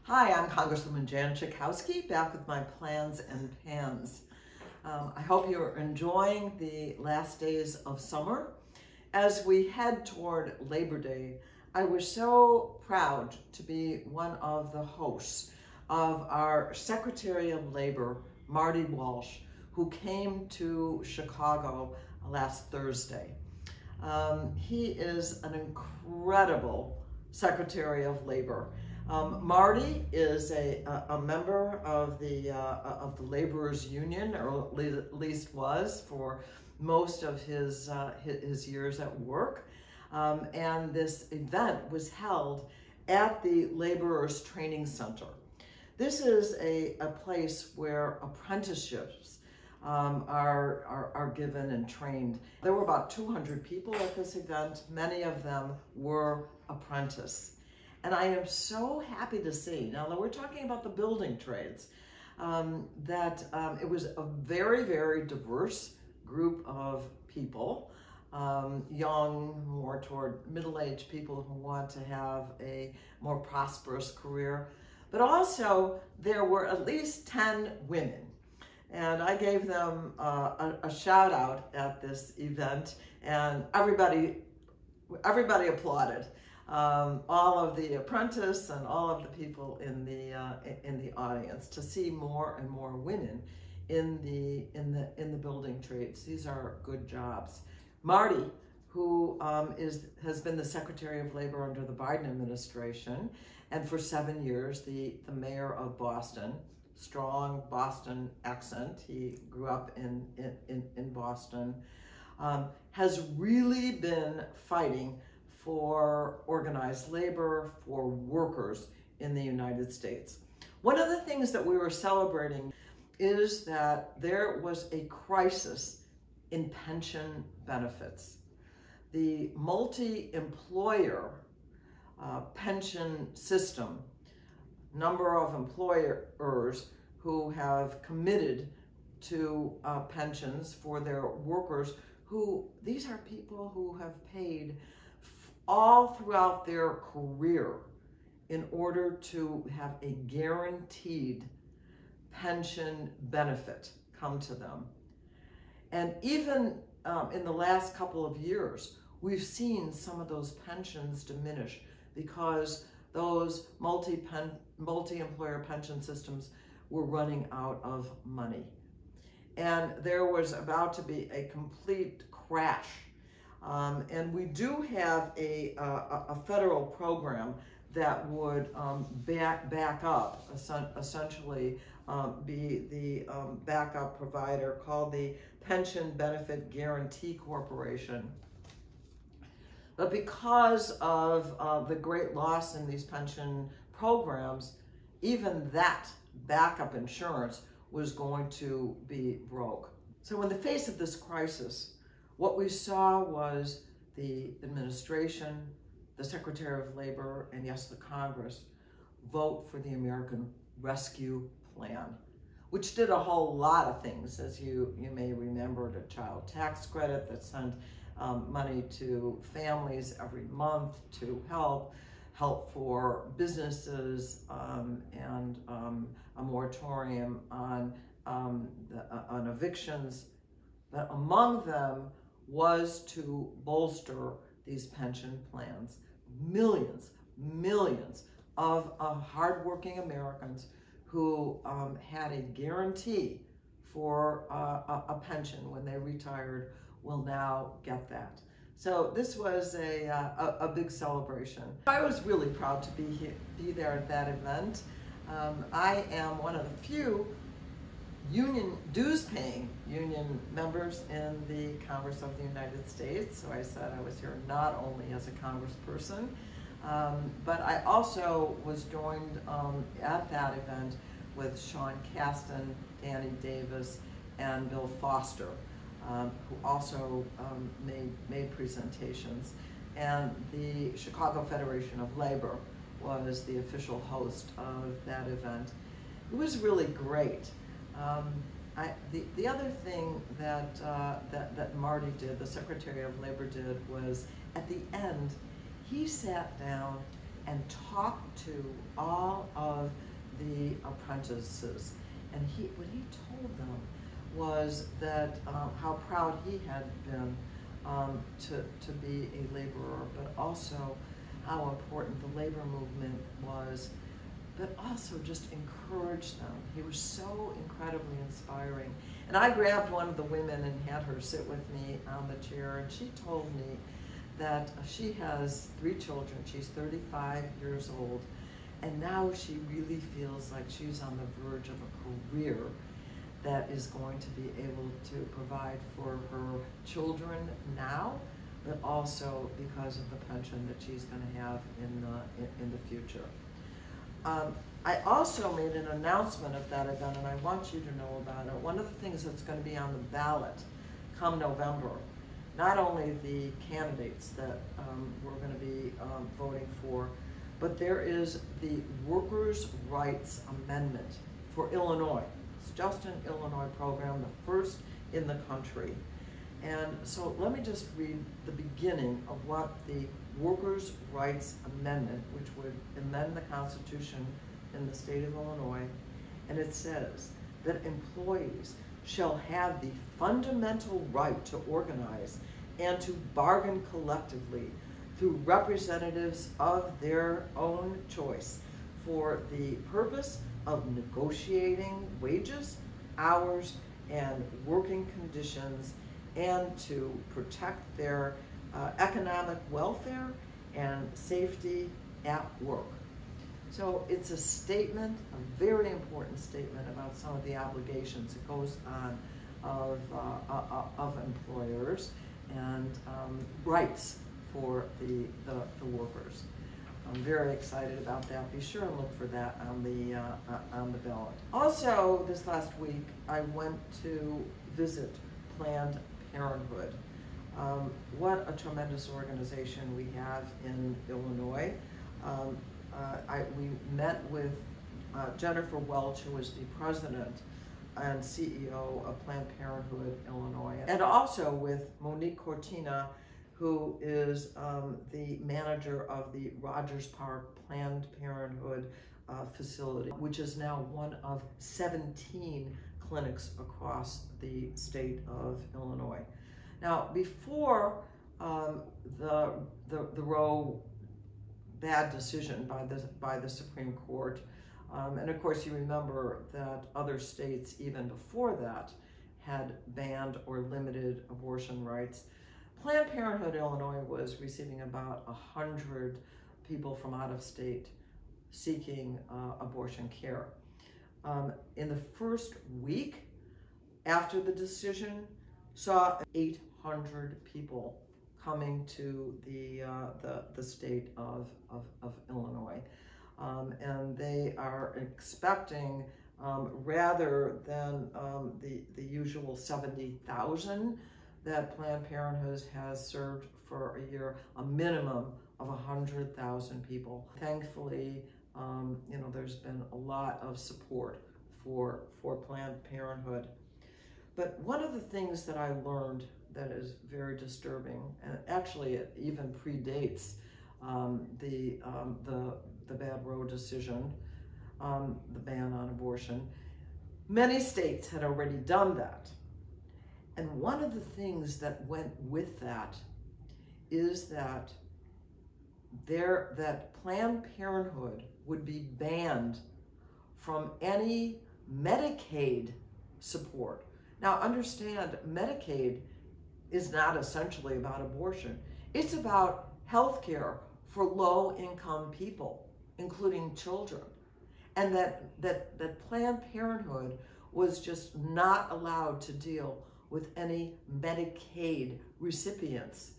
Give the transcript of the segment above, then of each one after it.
Hi, I'm Congresswoman Jan Schakowsky, back with my plans and pans. I hope you're enjoying the last days of summer. As we head toward Labor Day, I was so proud to be one of the hosts of our Secretary of Labor, Marty Walsh, who came to Chicago last Thursday. He is an incredible Secretary of Labor. Marty is a member of the laborers union, or at least was for most of his years at work. And this event was held at the Laborers Training Center. This is a place where apprenticeships are given and trained. There were about 200 people at this event. Many of them were apprentice. And I am so happy to see, now that we're talking about the building trades, that it was a very, very diverse group of people, young, more toward middle-aged people who want to have a more prosperous career. But also, there were at least 10 women. And I gave them a shout out at this event, and everybody applauded. All of the apprentice and all of the people in the audience, to see more and more women in the building trades. These are good jobs. Marty, who has been the Secretary of Labor under the Biden administration, and for 7 years the mayor of Boston. Strong Boston accent. He grew up in Boston. Has really been fighting for organized labor, for workers in the United States. One of the things that we were celebrating is that there was a crisis in pension benefits. The multi-employer pension system, number of employers who have committed to pensions for their workers, these are people who have paid all throughout their career in order to have a guaranteed pension benefit come to them. And even in the last couple of years, we've seen some of those pensions diminish because those multi-employer pension systems were running out of money. And there was about to be a complete crash. And we do have a federal program that would back up, essentially be the backup provider, called the Pension Benefit Guarantee Corporation. But because of the great loss in these pension programs, even that backup insurance was going to be broke. So in the face of this crisis, what we saw was the administration, the Secretary of Labor, and yes, the Congress, vote for the American Rescue Plan, which did a whole lot of things. As you may remember, the child tax credit that sent money to families every month to help for businesses, and a moratorium on evictions. But among them was to bolster these pension plans. Millions of hardworking Americans who had a guarantee for a pension when they retired will now get that. So this was a big celebration. I was really proud to be there at that event. I am one of the few dues-paying union members in the Congress of the United States. So I said I was here not only as a congressperson, but I also was joined at that event with Sean Casten, Danny Davis, and Bill Foster, who also made presentations. And the Chicago Federation of Labor was the official host of that event. It was really great. The other thing that Marty did, the Secretary of Labor did, was at the end, he sat down and talked to all of the apprentices. And what he told them was that how proud he had been to be a laborer, but also how important the labor movement was, but also just encouraged them. He was so incredibly inspiring. And I grabbed one of the women and had her sit with me on the chair, and she told me that she has 3 children. She's 35 years old, and now she really feels like she's on the verge of a career that is going to be able to provide for her children now, but also because of the pension that she's going to have in the future. I also made an announcement of that event, and I want you to know about it. One of the things that's going to be on the ballot come November, not only the candidates that we're going to be voting for, but there is the Workers' Rights Amendment for Illinois. It's just an Illinois program, the first in the country. And so let me just read the beginning of what the Workers' Rights Amendment, which would amend the Constitution in the state of Illinois, and it says that employees shall have the fundamental right to organize and to bargain collectively through representatives of their own choice for the purpose of negotiating wages, hours, and working conditions, and to protect their economic welfare and safety at work. So it's a statement, a very important statement about some of the obligations that goes on of employers and rights for the workers. I'm very excited about that. Be sure and look for that on the ballot. Also, this last week, I went to visit Planned Parenthood. What a tremendous organization we have in Illinois. We met with Jennifer Welch, who is the president and CEO of Planned Parenthood Illinois, and also with Monique Cortina, who is the manager of the Rogers Park Planned Parenthood facility, which is now one of 17 clinics across the state of Illinois. Now, before the Roe bad decision by the Supreme Court, and of course you remember that other states even before that had banned or limited abortion rights, Planned Parenthood Illinois was receiving about 100 people from out of state seeking abortion care. In the first week after the decision, saw 800 people coming to the state of Illinois. And they are expecting, rather than the usual 70,000 that Planned Parenthood has served for a year, a minimum of 100,000 people. Thankfully, there's been a lot of support for Planned Parenthood. But one of the things that I learned that is very disturbing, and actually it even predates the bad Roe decision, the ban on abortion. Many states had already done that. And one of the things that went with that is that Planned Parenthood would be banned from any Medicaid support. Now understand, Medicaid is not essentially about abortion. It's about health care for low-income people, including children. And that Planned Parenthood was just not allowed to deal with any Medicaid recipients.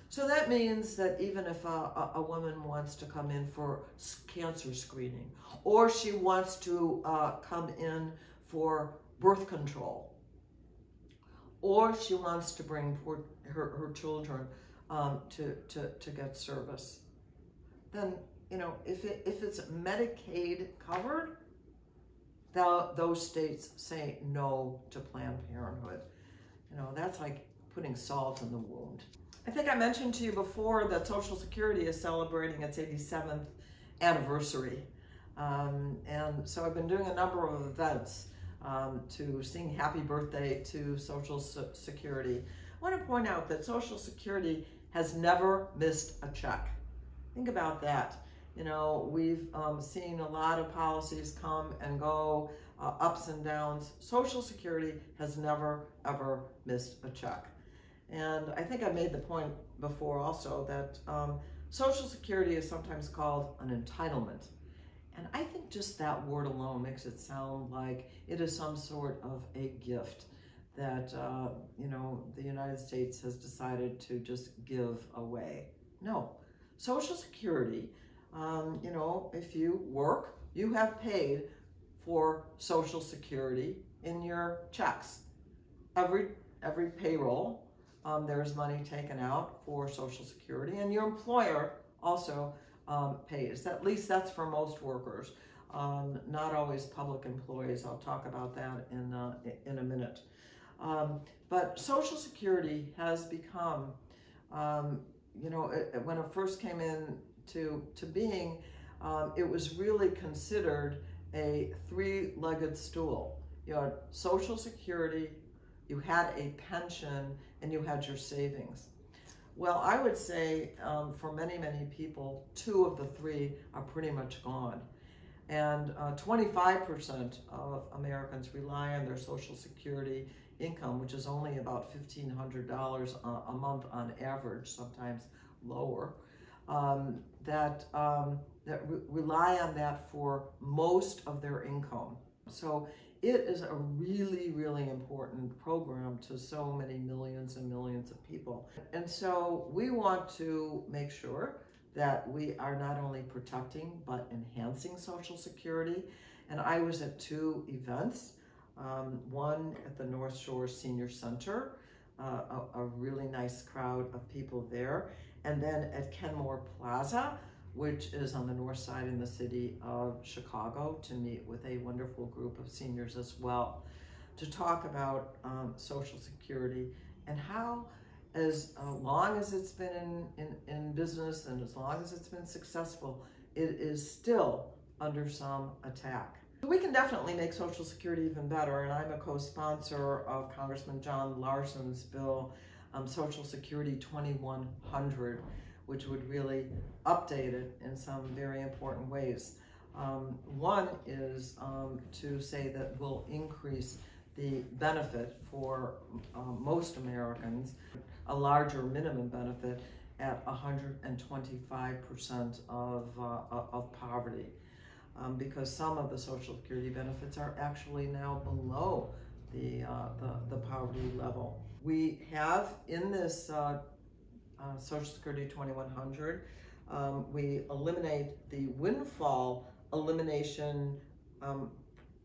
So that means that even if a woman wants to come in for cancer screening, or she wants to come in for birth control, or she wants to bring her children to get service, then if it's Medicaid covered, those states say no to Planned Parenthood. That's like putting salt in the wound. I think I mentioned to you before that Social Security is celebrating its 87th anniversary. And so I've been doing a number of events to sing happy birthday to Social Security. I want to point out that Social Security has never missed a check. Think about that. You know, we've seen a lot of policies come and go, ups and downs. Social Security has never, ever missed a check. And I think I made the point before also that Social Security is sometimes called an entitlement. And I think just that word alone makes it sound like it is some sort of a gift that, you know, the United States has decided to just give away. No, Social Security, you know, if you work, you have paid for Social Security in your checks. Every payroll, there's money taken out for Social Security, and your employer also pays. At least that's for most workers, not always public employees. I'll talk about that in a minute. But Social Security has become, you know, when it first came into being, it was really considered a three-legged stool. You had Social Security, you had a pension, and you had your savings. Well, I would say for many, many people, two of the three are pretty much gone. And 25% of Americans rely on their Social Security income, which is only about $1,500 a month on average, sometimes lower, that rely on that for most of their income. So it is a really, really important program to so many millions and millions of people. And so we want to make sure that we are not only protecting, but enhancing Social Security. And I was at two events, one at the North Shore Senior Center, a really nice crowd of people there. And then at Kenmore Plaza, which is on the north side in the city of Chicago, to meet with a wonderful group of seniors as well, to talk about Social Security and how, as long as it's been in business and as long as it's been successful, it is still under some attack. We can definitely make Social Security even better, and I'm a co-sponsor of Congressman John Larson's bill, Social Security 2100, which would really update it in some very important ways. One is to say that we'll increase the benefit for most Americans, a larger minimum benefit at 125% of poverty, because some of the Social Security benefits are actually now below the poverty level. We have in this Social Security 2100, we eliminate the windfall elimination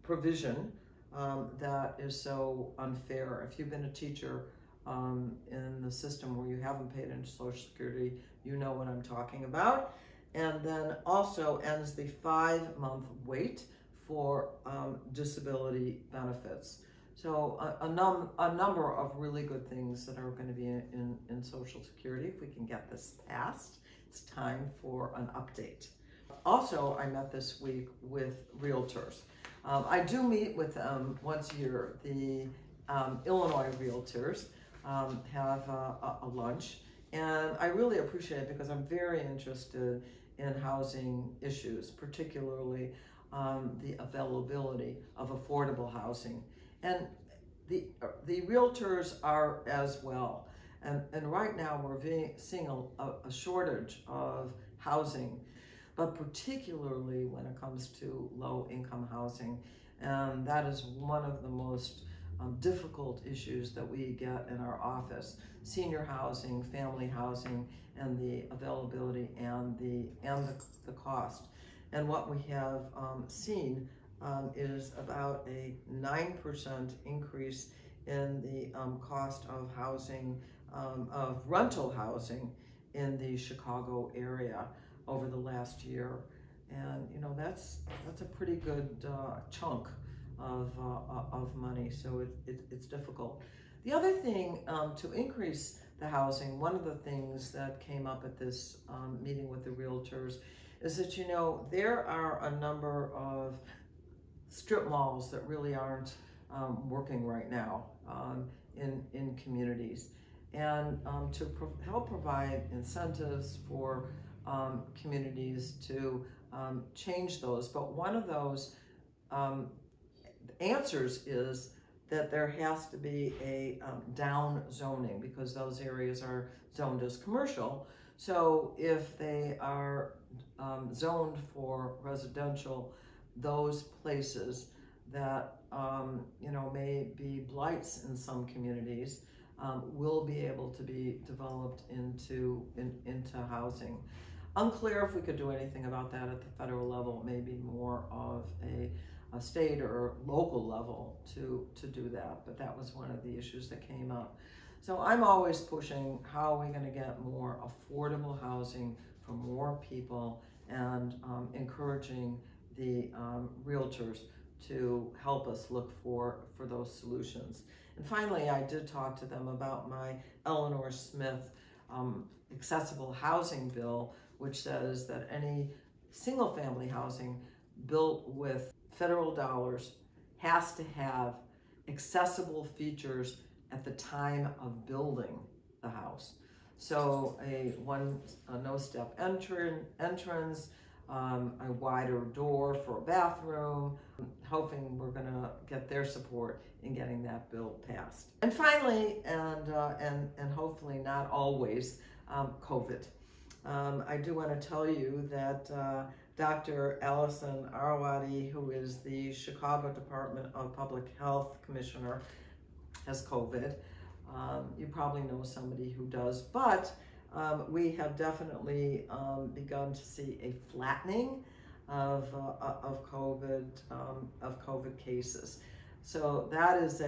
provision that is so unfair. If you've been a teacher in the system where you haven't paid into Social Security, you know what I'm talking about. And then also ends the 5-month wait for disability benefits. So a number of really good things that are going to be in Social Security. If we can get this passed, it's time for an update. Also, I met this week with realtors. I do meet with them once a year. The Illinois realtors have a lunch, and I really appreciate it because I'm very interested in housing issues, particularly the availability of affordable housing. And the realtors are as well. And right now we're seeing a shortage of housing, but particularly when it comes to low-income housing. And that is one of the most difficult issues that we get in our office: senior housing, family housing, and the availability and the cost. And what we have seen is about a 9% increase in the cost of housing, of rental housing in the Chicago area over the last year. And you know, that's a pretty good chunk of money, so it's difficult. The other thing, to increase the housing, one of the things that came up at this meeting with the realtors is that, you know, there are a number of strip malls that really aren't working right now in communities. And to help provide incentives for communities to change those. But one of those answers is that there has to be a down zoning, because those areas are zoned as commercial. So if they are zoned for residential, those places that you know, may be blights in some communities will be able to be developed into housing. Unclear if we could do anything about that at the federal level. Maybe more of a state or local level to do that, but that was one of the issues that came up. So I'm always pushing, how are we going to get more affordable housing for more people, and encouraging the realtors to help us look for those solutions. And finally, I did talk to them about my Eleanor Smith accessible housing bill, which says that any single-family housing built with federal dollars has to have accessible features at the time of building the house. So a no-step entrance, a wider door for a bathroom, hoping we're going to get their support in getting that bill passed. And finally, and hopefully not always, COVID. I do want to tell you that Dr. Allison Arwady, who is the Chicago Department of Public Health Commissioner, has COVID. You probably know somebody who does, but we have definitely begun to see a flattening of COVID cases. So that is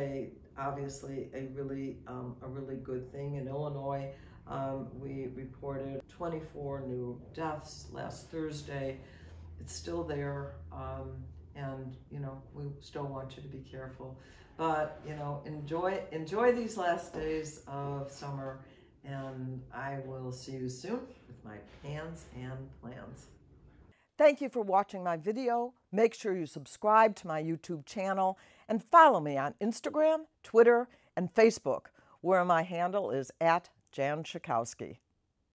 obviously a really good thing. In Illinois, we reported 24 new deaths last Thursday. It's still there, and you know, we still want you to be careful. But you know, enjoy these last days of summer, and I will see you soon with my pans and plans. Thank you for watching my video. Make sure you subscribe to my YouTube channel and follow me on Instagram, Twitter, and Facebook, where my handle is @Jan Schakowsky.